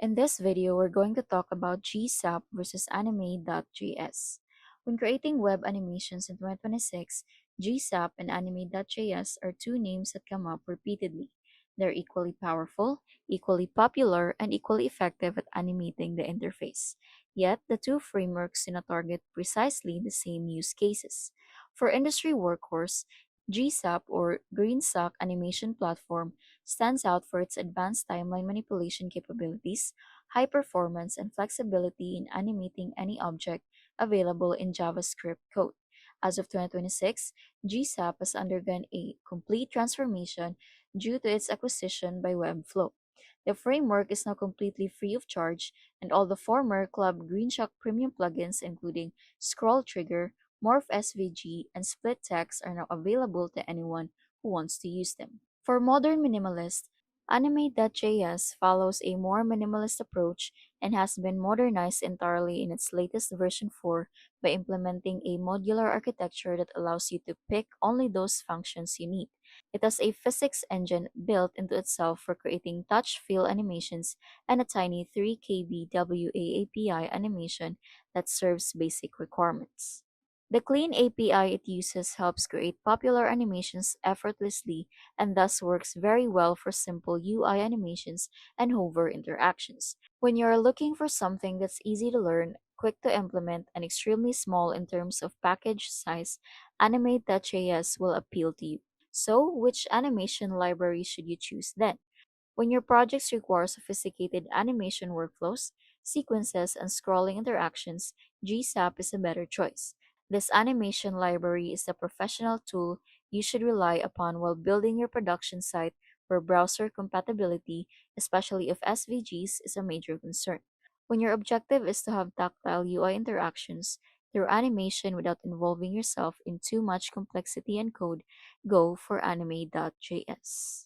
In this video, we're going to talk about GSAP versus Anime.js. When creating web animations in 2026, GSAP and Anime.js are two names that come up repeatedly. They're equally powerful, equally popular, and equally effective at animating the interface. Yet, the two frameworks target precisely the same use cases. For industry workhorse, GSAP or Green Sock Animation Platform stands out for its advanced timeline manipulation capabilities, high performance, and flexibility in animating any object available in JavaScript code. As of 2026, GSAP has undergone a complete transformation due to its acquisition by Webflow. The framework is now completely free of charge, and all the former Club GreenShock premium plugins, including Scroll Trigger, Morph SVG, and Split Text, are now available to anyone who wants to use them. For modern minimalists, Anime.js follows a more minimalist approach and has been modernized entirely in its latest version 4 by implementing a modular architecture that allows you to pick only those functions you need. It has a physics engine built into itself for creating touch feel animations and a tiny 3 KB WA API animation that serves basic requirements. The clean API it uses helps create popular animations effortlessly and thus works very well for simple UI animations and hover interactions. When you're looking for something that's easy to learn, quick to implement, and extremely small in terms of package size, Anime.js will appeal to you. So, which animation library should you choose then? When your projects require sophisticated animation workflows, sequences, and scrolling interactions, GSAP is a better choice. This animation library is the professional tool you should rely upon while building your production site where browser compatibility, especially if SVGs, is a major concern. When your objective is to have tactile UI interactions through animation without involving yourself in too much complexity and code, go for anime.js.